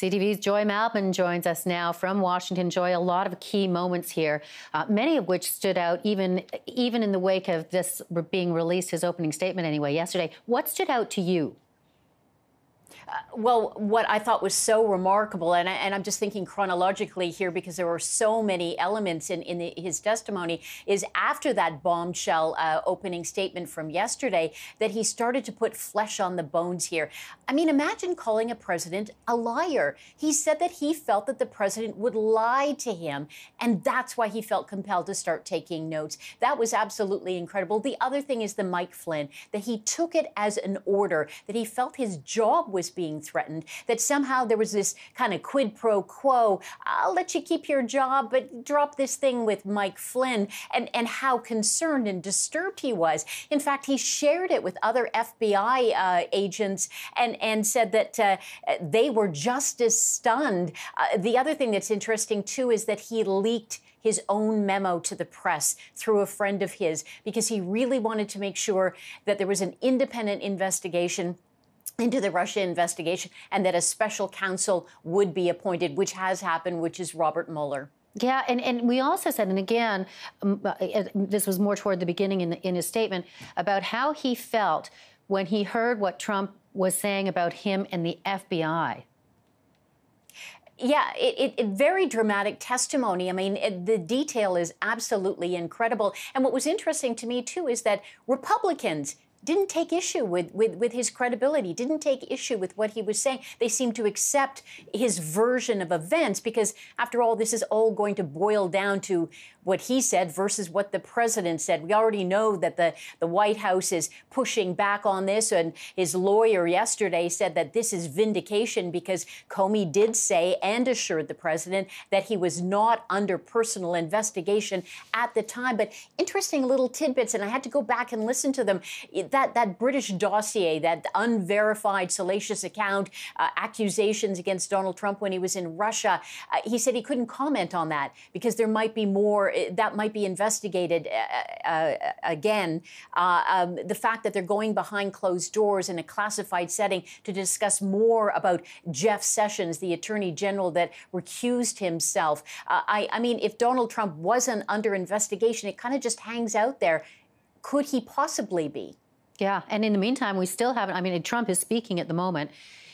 CTV's Joy Malbon joins us now from Washington. Joy, a lot of key moments here, many of which stood out even in the wake of this being released, his opening statement anyway, yesterday. What stood out to you? Well, what I thought was so remarkable, and I'm just thinking chronologically here because there were so many elements in his testimony, is after that bombshell opening statement from yesterday that he started to put flesh on the bones here. I mean, imagine calling a president a liar. He said that he felt that the president would lie to him, and that's why he felt compelled to start taking notes. That was absolutely incredible. The other thing is the Mike Flynn, that he took it as an order, that he felt his job was being threatened, that somehow there was this kind of quid pro quo. I'll let you keep your job, but drop this thing with Mike Flynn, and how concerned and disturbed he was. In fact, he shared it with other FBI agents and said that they were just as stunned. The other thing that's interesting, too, is that he leaked his own memo to the press through a friend of his because he really wanted to make sure that there was an independent investigation into the Russia investigation and that a special counsel would be appointed, which has happened, which is Robert Mueller. Yeah, and we also said, and again, this was more toward the beginning in his statement, about how he felt when he heard what Trump was saying about him and the FBI. Yeah, it very dramatic testimony. I mean, the detail is absolutely incredible. And what was interesting to me, too, is that Republicans didn't take issue with his credibility, didn't take issue with what he was saying. They seemed to accept his version of events because, after all, this is all going to boil down to what he said versus what the president said. We already know that the White House is pushing back on this, and his lawyer yesterday said that this is vindication because Comey did say and assured the president that he was not under personal investigation at the time. But interesting little tidbits, and I had to go back and listen to them. That British dossier, that unverified, salacious account, accusations against Donald Trump when he was in Russia, he said he couldn't comment on that because there might be more that might be investigated again. The fact that they're going behind closed doors in a classified setting to discuss more about Jeff Sessions, the Attorney General that recused himself. I mean, if Donald Trump wasn't under investigation, it kind of just hangs out there. Could he possibly be? Yeah, and in the meantime, we still haven't. I mean, Trump is speaking at the moment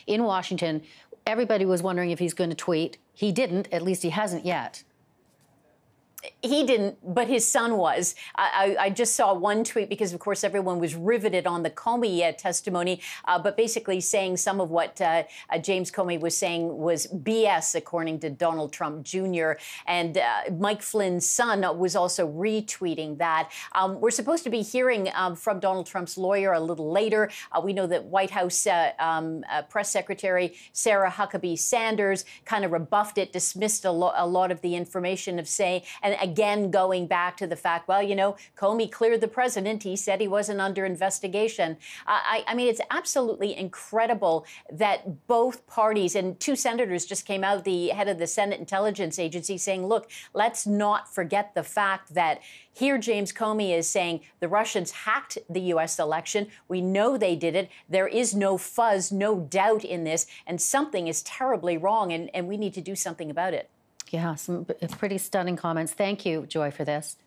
in Washington. Everybody was wondering if he's going to tweet. He didn't. At least he hasn't yet. He didn't, but his son was. I just saw one tweet because, of course, everyone was riveted on the Comey testimony, but basically saying some of what James Comey was saying was BS, according to Donald Trump Jr. And Mike Flynn's son was also retweeting that. We're supposed to be hearing from Donald Trump's lawyer a little later. We know that White House Press Secretary Sarah Huckabee Sanders kind of rebuffed it, dismissed a lot of the information of saying, and again, going back to the fact, well, you know, Comey cleared the president. He said he wasn't under investigation. I mean, it's absolutely incredible that both parties, and two senators just came out, the head of the Senate Intelligence Agency, saying, look, let's not forget the fact that here James Comey is saying the Russians hacked the U.S. election. We know they did it. There is no fuzz, no doubt in this, and something is terribly wrong, and we need to do something about it. Yeah, some pretty stunning comments. Thank you, Joy, for this.